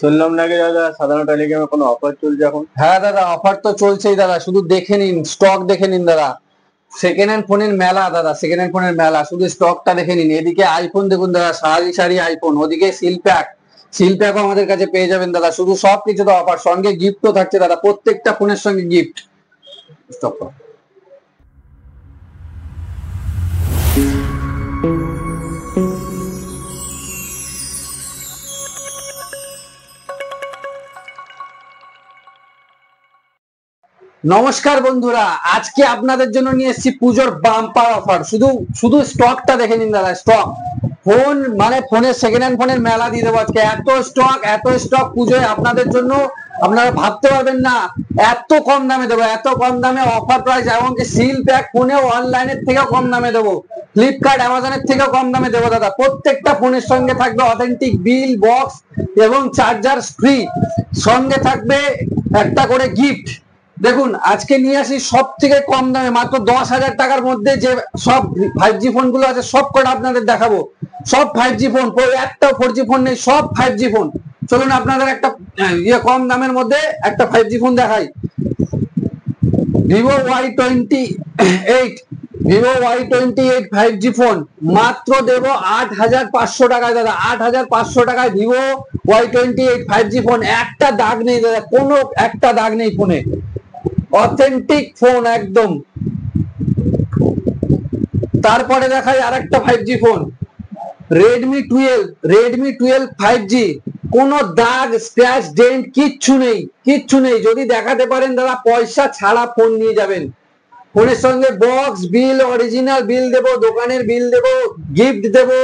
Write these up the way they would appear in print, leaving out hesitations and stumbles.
শুনলাম নাকি দাদা সাধারণ টেলিগ্রামে কোনো অফার চলছে এখন? হ্যাঁ দাদা, অফার তো চলছেই দাদা, শুধু দেখে নিন, স্টক দেখে নিন দাদা। সেকেন্ড হ্যান্ড ফোনের মেলা দাদা, সেকেন্ড হ্যান্ড ফোনের মেলা, শুধু স্টকটা দেখে নিন। এদিকে আইফোন দেখুন দাদা, সারি সারি আইফোন, ওদিকে সিল প্যাকও আমাদের কাছে পেয়ে যাবেন দাদা। শুধু সবকিছু তো অফার, সঙ্গে গিফটও থাকছে দাদা, প্রত্যেকটা ফোনের সঙ্গে গিফট। স্টক নমস্কার বন্ধুরা, আজকে আপনাদের জন্য নিয়ে এসেছি পুজোর বাম্পার অফার। শুধু স্টকটা দেখে নিন দাদা। স্টক ফোন মানে ফোনের সেকেন্ড হ্যান্ড ফোনের মেলা দিয়ে দেবো আজকে। এত স্টক পুজোয় আপনাদের জন্য, আপনারা ভাবতে পারবেন না এত কম দামে দেবো, এত কম দামে অফার প্রাইস। এমনকি সিল প্যাক ফোনেও অনলাইনের থেকেও কম দামে দেবো, ফ্লিপকার্ট অ্যামাজনের থেকেও কম দামে দেবো দাদা। প্রত্যেকটা ফোনের সঙ্গে থাকবে অথেন্টিক বিল, বক্স এবং চার্জার ফ্রি, সঙ্গে থাকবে একটা করে গিফট। দেখুন আজকে নিয়ে আসি সব থেকে কম দামে, মাত্র 10,000 টাকার মধ্যে যে সব 5G ফোন গুলো আছে সব কটা আপনাদের দেখাবো। সব 5G ফোন, একটা 4G ফোন নেই, সব 5G ফোন। চলুন আপনাদের একটা কম দামের মধ্যে একটা 5G ফোন দেখাই। ভিভো Y28 5G ফোন মাত্র দেব 8,500 টাকায় দাদা। 8,500 টাকায় ভিভো Y28 5G ফোন। একটা দাগ নেই দাদা, কোনো একটা দাগ নেই ফোনে, অথেন্টিক ফোন একদম। তারপরে দেখাই আরেকটা 5G ফোন, Redmi 12 5G। কোনো দাগ, স্ক্র্যাচ, ডেন্ট কিচ্ছু নেই। যদি দেখাতে পারেন দাদা, পয়সা ছাড়া ফোন নিয়ে যাবেন। ফোনের সঙ্গে বক্স, বিল, অরিজিনাল বিল দেবো, দোকানের বিল দেবো, গিফট দেবো,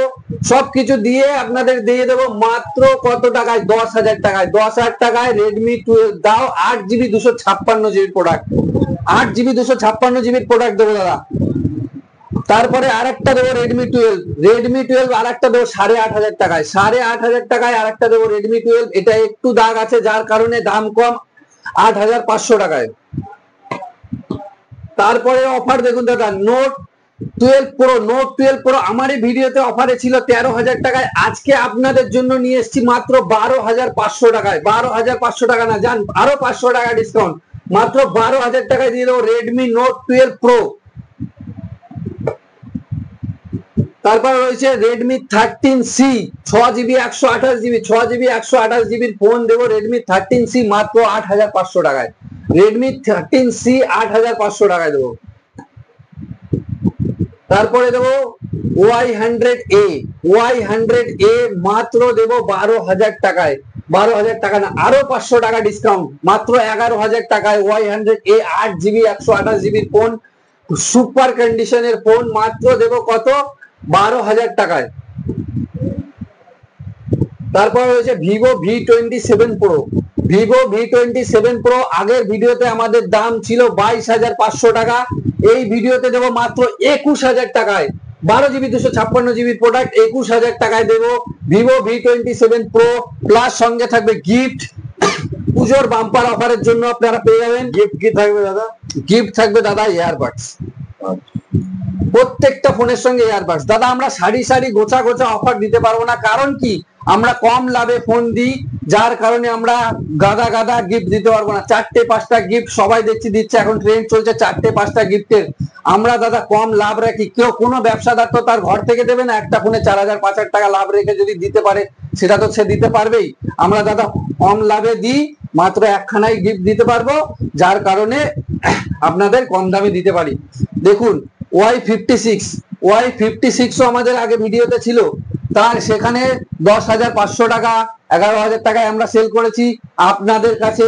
সবকিছু দিয়ে আপনাদের দিয়ে দেবো মাত্র কত টাকায়? 10,000 টাকায়। 10,000 টাকায় Redmi 12 দাও, 8GB 256GB product, 8GB 256GB product দেবো দাদা। তারপরে আরেকটা দেবো Redmi 12 আরেকটা দেবো 8,500 টাকায়। 8,500 টাকায় আরেকটা দেবো Redmi 12। এটা একটু দাগ আছে যার কারণে দাম কম, 8,500 টাকায়। তারপরে অফার দেখুন দাদা, নোট 12 প্রো আমার এই ভিডিওতে অফারে ছিল 13,000 টাকায়। আজকে আপনাদের জন্য নিয়ে এসেছি মাত্র 12,500 টাকায়। 12,500 টাকা না, জান আরো 500 টাকা ডিসকাউন্ট, মাত্র 12,000 টাকায় দিয়ে দেবো Redmi Note 12 Pro। তারপর রয়েছে Redmi 13C 6GB 128GB phone দেবো Redmi 13C মাত্র 8,500 টাকায়। Redmi 13C 8,500 টাকায় দেবো। তারপরে দেবো Y100A মাত্র দেবো 12,000 টাকায়। 12,000 টাকা না, আরো 500 টাকা ডিসকাউন্ট, মাত্র 11,000 টাকায় Y100A 8GB 128GB phone, super কন্ডিশনের ফোন, মাত্র দেবো কত? 12,000 টাকায়। তারপর রয়েছে Vivo V27 Pro। আগের ভিডিওতে আমাদের দাম ছিল 22,500 টাকা, এই ভিডিওতে দেবো মাত্র 21,000 টাকায়। 12GB 256GB প্রোডাক্ট 21,000 টাকায় দেবো Vivo V27 Pro, প্লাস সঙ্গে থাকবে গিফট। পুজোর বাম্পার অফারের জন্য আপনারা পেয়ে যাবেন গিফট কি থাকবে দাদা? গিফট থাকবে দাদা ইয়ারবাডস, প্রত্যেকটা ফোনের সঙ্গে ইয়ারবাডস। দাদা আমরা সারি গোছা অফার দিতে পারবো না, কারণ কি আমরা কম লাভে ফোন দিই, যার কারণে আমরা গাদা গিফট দিতে পারবো না। 4-5টা গিফট সবাই দেখছি দিচ্ছে, এখন ট্রেন্ড চলছে 4-5টা গিফটের। আমরা দাদা কম লাভ রাখি। কেউ কোনো ব্যবসাদার তো তার ঘর থেকে দেবে না, একটা ফোনে 4,000-5,000 টাকা লাভ রেখে যদি দিতে পারে সেটা তো সে দিতে পারবেই। আমরা দাদা কম লাভে দিই, মাত্র একখানাই গিফট দিতে পারবো, যার কারণে আপনাদের কম দামে দিতে পারি। দেখুন Y56 আমাদের আগে ভিডিওতে ছিল, তার সেখানে 10,500 টাকা 11,000 টাকায় আমরা সেল করেছি। আপনাদের কাছে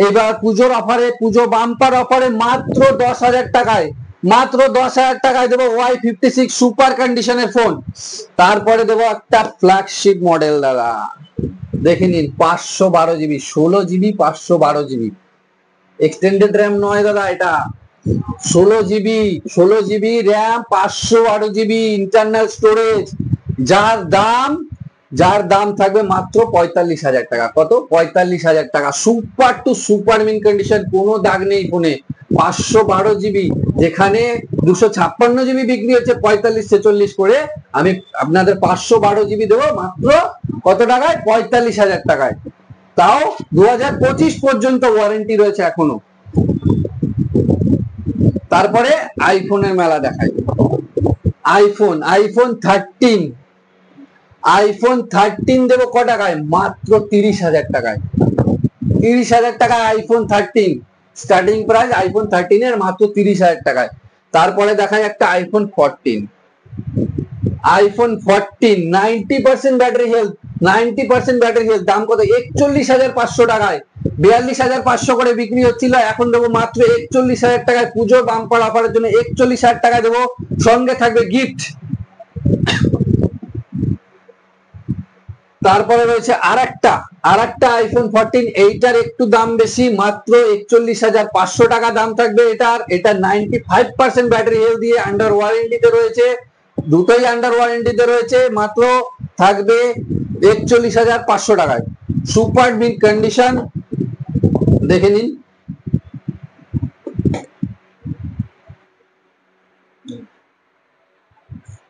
এবার পুজোর অফারে, পুজো বাম্পার অফারে মাত্র 10,000 টাকায়, মাত্র 10,000 টাকায় দেবো Y56 সুপার কন্ডিশনের ফোন। তারপরে দেবো একটা ফ্ল্যাগশিপ মডেল দাদা, দেখে নিন 512 GB, 16 GB 512 GB extended RAM নয় দাদা, এটা 16 GB, 16 GB RAM, 512 GB internal storage, যার দাম থাকবে মাত্র 45,000 টাকা। কত? 45,000 টাকা। Super to super mint condition, কোনো দাগ নেই ফোনে। 512 জিবি, যেখানে 256 জিবি বিক্রি হচ্ছে 45-46 করে, আমি আপনাদের 512 জিবি দেবো মাত্র কত টাকায়? 45,000 টাকায়। তাও 2025 পর্যন্ত ওয়ারেন্টি রয়েছে এখনো। তারপরে আইফোনের মেলা দেখাই। আইফোন 13 দেবো ক টাকায়? মাত্র 30,000 টাকায়। 30,000 টাকায় আইফোন 13 স্টার্টিং প্রাইস, আইফোন 13 এর মাত্র 30,000 টাকায়। তারপরে দেখায় একটা iPhone 14, 90% battery health, 90% battery health. দাম কত? 41,500 টাকায়। 42,500 করে বিক্রি হচ্ছিল, এখন দেবো মাত্র 41,000 টাকায়। পুজোর বাম্পার অফারের জন্য 41,000 টাকা দেবো, সঙ্গে থাকবে গিফট। তারপরে রয়েছে আরেকটা আইফোন 14, এইটার একটু দাম বেশি, মাত্র 41,500 টাকা দাম থাকবে এটার। এটা 95% ব্যাটারি হেলথ দিয়ে আন্ডার ওয়ারেন্টিতে রয়েছে, দুটোই আন্ডার ওয়ারেন্টিতে রয়েছে, মাত্র থাকবে 41,500 টাকায়। সুপার মিন্ট কন্ডিশন, দেখে নিন।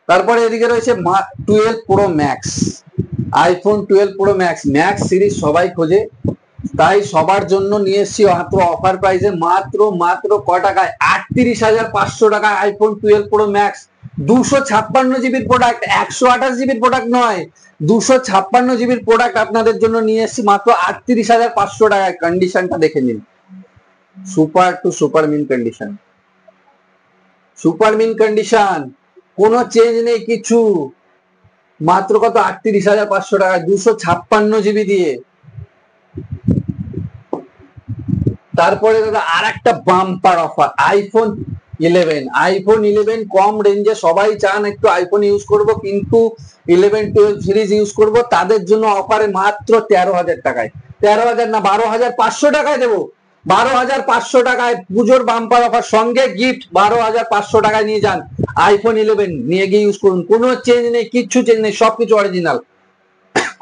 তারপরে এদিকে রয়েছে 12 pro max, iPhone 12 pro max. Max series সবাই খোঁজে, তাই সবার জন্য নিয়ে এসেছি মাত্র অফার প্রাইসে, মাত্র ক টাকায়? 38,500 টাকায় আইফোন 12 প্রো ম্যাক্স। 256 জিবির প্রোডাক্ট, 128 জিবির প্রোডাক্ট নয়, 256 জিবির প্রোডাক্ট আপনাদের জন্য নিয়ে এসেছি মাত্র 38,500 টাকায়। কন্ডিশনটা দেখে নিন, super to super mint condition, super mint condition, কোনো চেঞ্জ নেই কিছু। মাত্র কত? 38,500 টাকায় 256 জিবি দিয়ে। তারপরে দাদা আর একটা বাম্পার অফার, আইফোন 11 কম রেঞ্জে সবাই চান একটু আইফোন ইউজ করব, কিন্তু 11-12 সিরিজ ইউজ করব, তাদের জন্য অফারে মাত্র 13,000 টাকায়, 13,000 না 12,500 টাকায় দেবো। 12,500 টাকায় পুজোর বাম্পার অফার, সঙ্গে গিফট। 12,500 টাকায় নিয়ে যান আইফোন 11, নিয়ে গিয়ে ইউজ করুন। কোনো চেঞ্জ নেই, কিচ্ছু চেঞ্জ নেই, সবকিছু অরিজিনাল,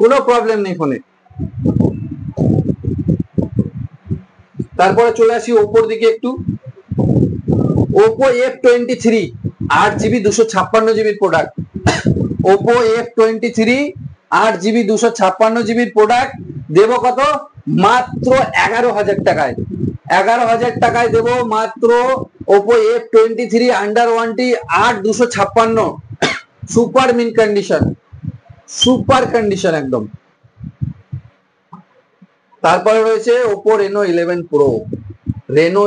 কোনো প্রবলেম নেই ফোনে। তারপরে চলে আসি ওপোর দিকে একটু। ওপো F23 8GB 256 জিবির প্রোডাক্ট, ওপো F23 8GB 256 জিবির প্রোডাক্ট দেবো কত? মাত্র 11,000 টাকায়। 11,000 টাকায় দেবো মাত্র Oppo F23 under warranty 8 256, super mint condition, super condition একদম। তারপরে রয়েছে Oppo Reno 11 pro, Reno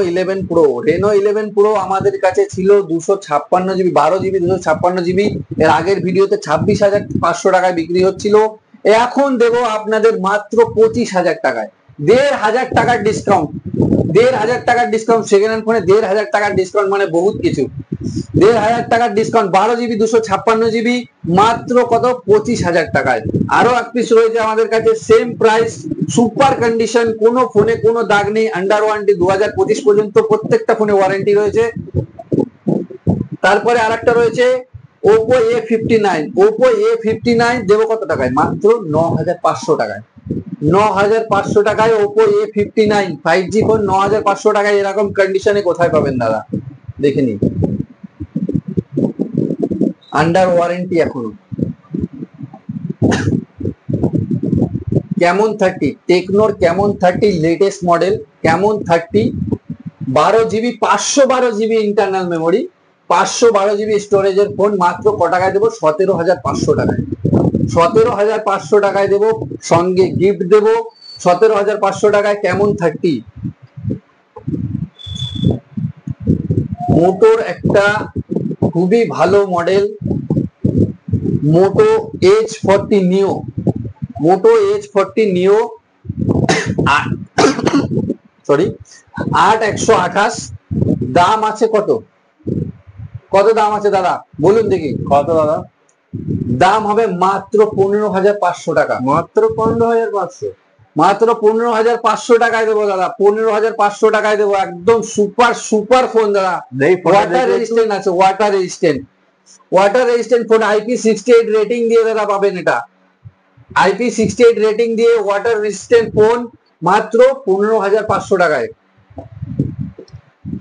11 pro আমাদের কাছে ছিল 256 জিবি, 12 জিবি 256 জিবি। এর আগের ভিডিওতে 26,500 টাকায় বিক্রি হচ্ছিল, এখন দেবো আপনাদের মাত্র 25,000 টাকায়। 1,500 টাকার ডিসকাউন্ট, 1,500 টাকার ডিসকাউন্ট। সেকেন্ড হ্যান্ড ফোনে 1,500 টাকার ডিসকাউন্ট মানে বহুত কিছু। 1,500 টাকার ডিসকাউন্ট, 12 জিবি 256 জিবি মাত্র কত? 25,000 টাকায়। আরো এক পিস রয়েছে আমাদের কাছে, সেম প্রাইস, সুপার কন্ডিশন, কোনো ফোনে কোনো দাগ নেই, আন্ডার ওয়ারেন্টি 2025 পর্যন্ত প্রত্যেকটা ফোনে ওয়ারেন্টি রয়েছে। তারপরে আরেকটা রয়েছে ওপো A59, ওপো A59 দেবো কত টাকায়? মাত্র 9,500 টাকায়। 9,500 টাকায় ওপো A59 5G ফোন, 9,500 টাকায়। এরকম কন্ডিশনে কোথায় পাবেন দাদা? দেখে নিন, আন্ডার ওয়ারেন্টি এখনো। কেমন 30, টেকনোর কেমন 30 লেটেস্ট মডেল, কেমন 30 12 GB 512 GB internal memory, 512 GB স্টোরেজের ফোন, মাত্র ক টাকায় দেবো? 17,500 টাকায়। 17,500 টাকায় দেবো, সঙ্গে গিফট দেবো। 17,500 টাকায় কেমন 30। মোটোর একটা খুবই ভালো মডেল মোটো H40 নিও, মোটো H40 নিও, সরি 8128, দাম আছে কত, কত দাম আছে দাদা বলুন দেখি? কত দাদা? দাম হবে মাত্র 15,500 টাকা। মাত্র 15,500? মাত্র 15,500 টাকায় দেবো দাদা, 15,500 টাকায় দেবো। একদম সুপার সুপার ফোন দাদা, ওয়াটার রেজিস্ট্যান্ট আছে, water resistant, water resistant phone. IP68 rating দিয়ে দাদা পাবেন এটা, IP68 রেটিং দিয়ে ওয়াটার রেজিস্ট্যান্ট ফোন মাত্র 15,500 টাকায়।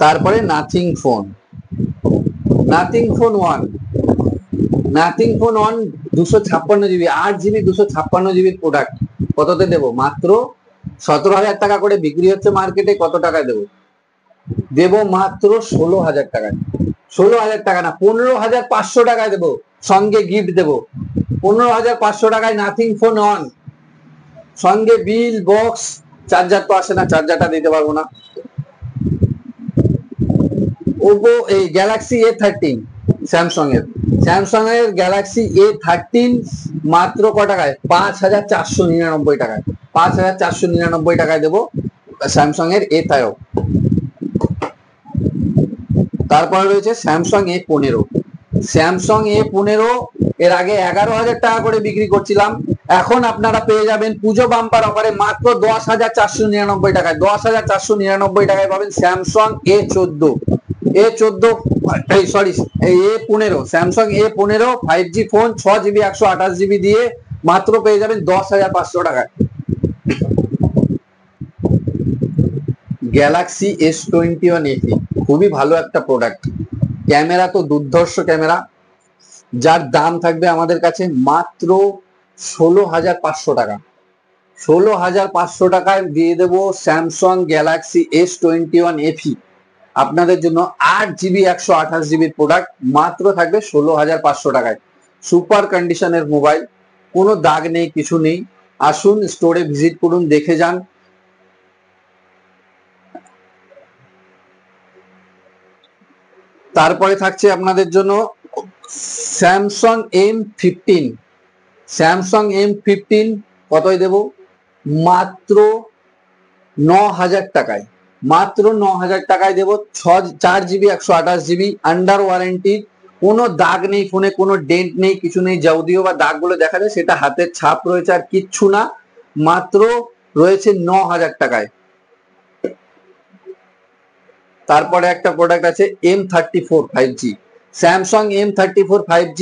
তারপরে Nothing phone, Nothing phone one, Nothing phone one 256 GB, 8 GB 256 জিবির প্রোডাক্ট। কততে দেবো? মাত্র 17,000 টাকা করে বিক্রি হচ্ছে মার্কেটে। কত টাকায় দেবো? দেবো মাত্র 16,000 টাকায়। 16,000 টাকা না, 15,500 টাকায় দেবো, সঙ্গে গিফট দেবো। 15,500 টাকায় নাথিং ফোন অন, সঙ্গে বিল, বক্স, চার্জার তো আসে না, চার্জারটা দিতে পারবো না। ওপো এই গ্যালাক্সি A13, স্যামসাং এর, স্যামসাং এর গ্যালাক্সি A13 মাত্র ক টাকায়? 5,499 টাকায়, 5,499 টাকায় দেবো স্যামসাং এর A13। তারপরে রয়েছে স্যামসাং A15, স্যামসাং A15 এর আগে 11,000 টাকা করে বিক্রি করছিলাম, এখন আপনারা পেয়ে যাবেন পুজো বাম্পার অফারে মাত্র 10,499 টাকায়। 10,499 টাকায় পাবেন Samsung A14, A14 sorry A15, Samsung A15 5G phone, 6 GB 128 GB দিয়ে মাত্র পেয়ে যাবেন 10,500 টাকায়। গ্যালাক্সি S21 FE খুবই ভালো একটা প্রোডাক্ট, ক্যামেরা তো দুর্ধর্ষ ক্যামেরা, যার দাম থাকবে আমাদের কাছে মাত্র 16,500 টাকা। 16,500 টাকায় দিয়ে দেবো স্যামসাং গ্যালাক্সি S21 FE আপনাদের জন্য। 8 জিবি 128 জিবির প্রোডাক্ট মাত্র থাকবে 16,500 টাকায়। সুপার কন্ডিশনের মোবাইল, কোনো দাগ নেই, কিছু নেই। আসুন স্টোরে ভিজিট করুন, দেখে যান। তারপরে থাকছে আপনাদের জন্য স্যামসাং M15, স্যামসাং M15 কতই দেব? মাত্র 9,000 টাকায়, মাত্র 9,000 টাকায় দেবো। 4 জিবি 128 জিবি, আন্ডার ওয়ারেন্টি, কোনো দাগ নেই ফোনে, কোনো ডেন্ট নেই, কিছু নেই। যদিও বা দাগগুলো দেখা যায় সেটা হাতের ছাপ রয়েছে, আর কিচ্ছু না, মাত্র রয়েছে 9,000 টাকায়। তারপরে একটা প্রোডাক্ট আছে M34 5G, Samsung M34 5G,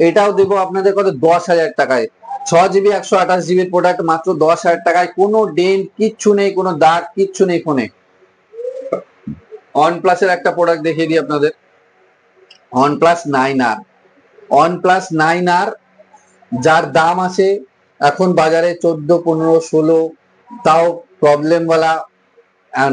এটাও দেবো আপনাদের কত? 10,000 টাকায়। 6 জিবি 128 জিবির প্রোডাক্ট মাত্র 10,000 টাকায়, কোনো ডেন্ট কিচ্ছু নেই, কোনো দাগ কিচ্ছু নেই ফোনে। OnePlus এর একটা প্রোডাক্ট দেখিয়ে দিই আপনাদের, OnePlus 9R, OnePlus 9R যার দাম আছে এখন বাজারে 14, 15, 16, তাও প্রবলেম বলা।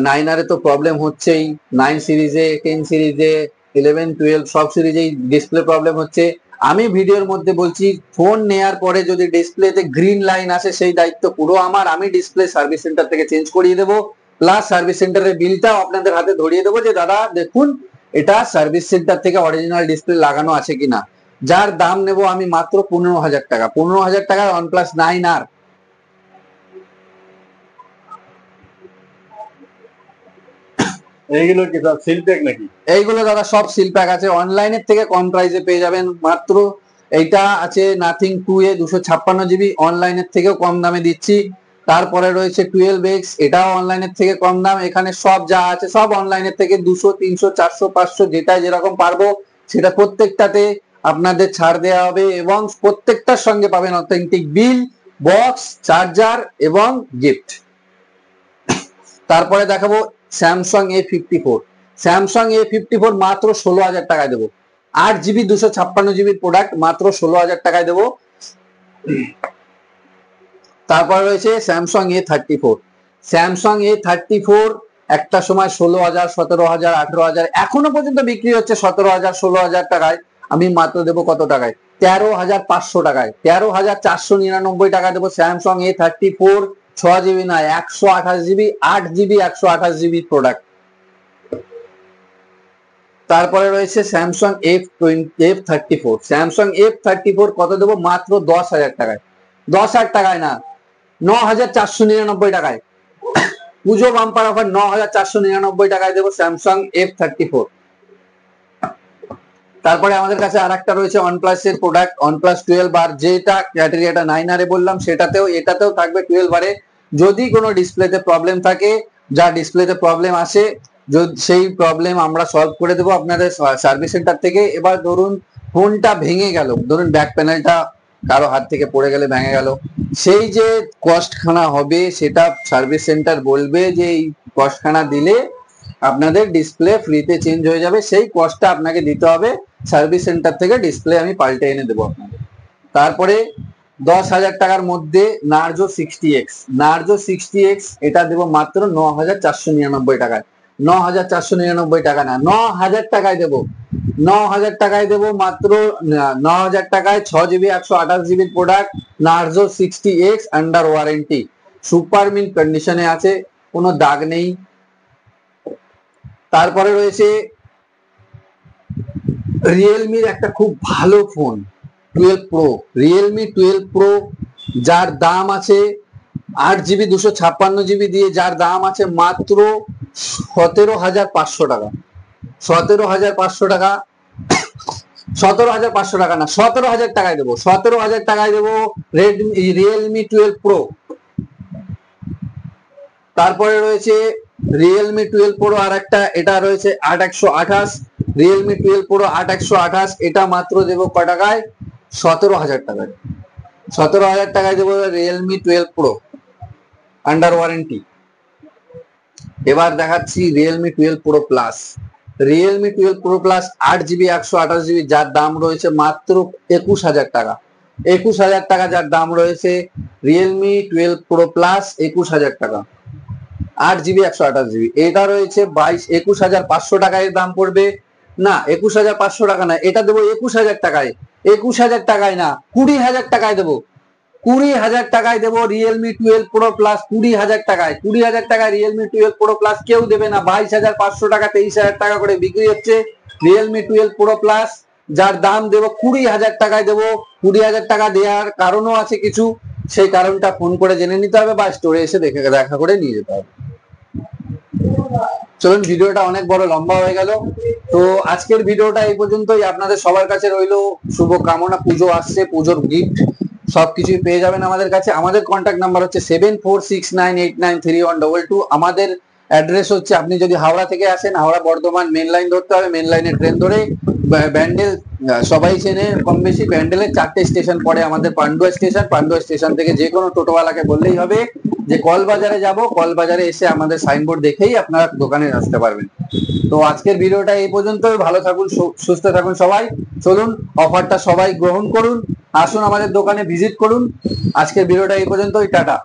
9R এ তো প্রবলেম হচ্ছেই, 9 সিরিজে, 10 সিরিজে, 11, 12 সব সিরিজেই ডিসপ্লে প্রবলেম হচ্ছে। আমি ভিডিওর মধ্যে বলছি, ফোন নেয়ার পরে যদি ডিসপ্লেতে গ্রিন লাইন আসে সেই দায়িত্ব পুরো আমার। আমি ডিসপ্লে সার্ভিস সেন্টার থেকে চেঞ্জ করিয়ে দেবো, প্লাস সার্ভিস সেন্টারের বিলটাও আপনাদের হাতে ধরিয়ে দেবো যে দাদা দেখুন এটা সার্ভিস সেন্টার থেকে অরিজিনাল ডিসপ্লে লাগানো আছে কিনা। যার দাম নেব আমি মাত্র 15,000 টাকা, 15,000 টাকায় OnePlus 9R। এইগুলো কি সব সিল প্যাক নাকি? এইগুলো দাদা সব সিল প্যাক আছে, অনলাইনের থেকে কম প্রাইসে পেয়ে যাবেন মাত্র। এইটা আছে নাথিং 2A 256 জিবি, অনলাইনের থেকেও কম দামে দিচ্ছি। তারপরে রয়েছে 12X, এটাও অনলাইনের থেকে কম দাম। এখানে সব যা আছে সব অনলাইনের থেকে 200, 300, 400, 500 যেটা যেরকম পারবো সেটা প্রত্যেকটাতে আপনাদের ছাড় দেওয়া হবে, এবং প্রত্যেকটার সঙ্গে পাবেন অথেন্টিক বিল, বক্স, চার্জার এবং গিফট। তারপরে দেখাবো স্যামসাং A54, স্যামসাং A54 মাত্র 16,000 টাকায় দেবো। 8 জিবি 256 জিবির প্রোডাক্ট মাত্র 16,000 টাকায় দেবো। তারপর রয়েছে স্যামসাং A34, স্যামসাং A34 একটা সময় 16,000, 17,000, 18,000, এখনো পর্যন্ত বিক্রি হচ্ছে 17,000, 16,000 টাকায়। আমি মাত্র দেবো কত টাকায়? 13,500 টাকায়, 13,499 টাকা দেবো স্যামসাং A34। 6 জিবি না, 128 জিবি, 8 জিবি 128 জিবি প্রোডাক্ট। তারপরে রয়েছে স্যামসাং F34, স্যামসাং F34 কত দেবো? মাত্র 10,000 টাকায়। 10,000 টাকায় না, 9,499 টাকায়। পুজো বাম্পার অফার 9,499 টাকায় দেবো স্যামসাং F34। তারপরে আমাদের কাছে আর একটা রয়েছে OnePlus এর প্রোডাক্ট, OnePlus 12 আর, যেটা ক্যাটাগরিটা 9R বললাম, এটাতেও থাকবে 12 বারে। যদি কোনো ডিসপ্লেতে প্রবলেম থাকে, যা ডিসপ্লেতে প্রবলেম আসে, সেই প্রবলেম আমরা সলভ করে দেবো আপনাদের সার্ভিস সেন্টার থেকে। এবার ধরুন ফোনটা ভেঙে গেল, ধরুন ব্যাক প্যানেলটা কারো হাত থেকে পড়ে গেলে ভেঙে গেল, সেই যে কস্টখানা হবে সেটা সার্ভিস সেন্টার বলবে যে এই কস্টখানা দিলে আপনাদের ডিসপ্লে ফ্রিতে চেঞ্জ হয়ে যাবে, সেই কস্টটা আপনাকে দিতে হবে। সার্ভিস সেন্টার থেকে ডিসপ্লে আমি পাল্টে এনে দেবো আপনাদের। তারপরে 10,000 টাকার মধ্যে নার্জো 60X, নার্জো 60X এটা দেবো মাত্র 9,499 টাকায়। 9,499 টাকা না, 9,000 টাকায় দেবো। 9,000 টাকায় দেবো মাত্র। 9,000 টাকায় 6GB 128GB product Narzo 60X under warranty, super mint কন্ডিশনে আছে, কোনো দাগ নেই। তারপরে রয়েছে রিয়েলমির একটা খুব ভালো ফোন 12 প্রো, রিয়েলমি 12 প্রো, যার দাম আছে 8GB 256GB দিয়ে, যার দাম আছে মাত্র 17,500 টাকা। 17,500 টাকা, 17,500 টাকা না, 17,000 টাকায় দেবো। 17,000 টাকায় দেবো রিয়েলমি 12 প্রো। তারপরে রয়েছে রিয়েলমি 12 প্রো আর একটা, এটা রয়েছে 8,128, রিয়েলমি 12 প্রো 8,128, এটা মাত্র দেবো ক টাকায়? 17,000 টাকায়। 17,000 টাকায় দেবো রিয়েলমি 12 প্রো আন্ডার ওয়ারেন্টি। এবার দেখাচ্ছি Realme 12 pro plus, Realme 12 pro plus 8GB 128GB, যার দাম রয়েছে মাত্র 21,000 টাকা। 21,000 টাকা যার দাম রয়েছে রিয়েলমি 12 প্রো প্লাস, 21,000 টাকা, 8GB 128GB। এটা রয়েছে 21,500 টাকায় দাম পড়বে। না, 21,500 টাকা না, এটা দেবো 21,000 টাকায়। 21,000 টাকায় না, 20,000 টাকায় দেবো। 20,000 টাকায় দেবো রিয়েলমি 12 প্রো প্লাস, 20,000 টাকায়। 20,000 টাকায় রিয়েলমি 12 প্রো প্লাস কেউ দেবে না। 22,500 টাকা, 23,000 টাকা করে বিক্রি হচ্ছে রিয়েলমি 12 প্রো প্লাস, যার দাম দেবো 20,000 টাকায় দেবো। 20,000 টাকা দেওয়ার কারণও আছে কিছু, সেই কারণটা ফোন করে জেনে নিতে হবে বা স্টোরে এসে দেখা করে নিয়ে যেতে হবে। চলুন, ভিডিওটা অনেক বড় লম্বা হয়ে গেল, তো আজকের ভিডিওটা এই পর্যন্তই। আপনাদের সবার কাছে রইলো শুভ কামনা, পুজো আসছে, পুজোর গিফট সবকিছুই পেয়ে যাবেন আমাদের কাছে। আমাদের কন্ট্যাক্ট নাম্বার হচ্ছে 7469893122। আমাদের অ্যাড্রেস হচ্ছে, আপনি যদি হাওড়া থেকে আসেন, হাওড়া বর্ধমান মেন লাইন ধরতে হবে, মেন লাইনে ট্রেন ধরে ব্যান্ডেল, সবাই চেনে কম বেশি, ব্যান্ডেলের 4টে স্টেশন পরে আমাদের পান্ডুয়া স্টেশন। পান্ডুয়া স্টেশন থেকে যে কোনো টোটোওয়ালাকে বললেই হবে যে কলবাজারে যাব, কলবাজারে এসে আমাদের সাইনবোর্ড দেখেই আপনারা দোকানে আসতে পারবেন। তো আজকের ভিডিওটা এই পর্যন্ত, ভালো থাকুন, সুস্থ থাকুন সবাই। চলুন, অফারটা সবাই গ্রহণ করুন, আসুন আমাদের দোকানে ভিজিট করুন। আজকের ভিডিওটা এই পর্যন্তই, টাটা।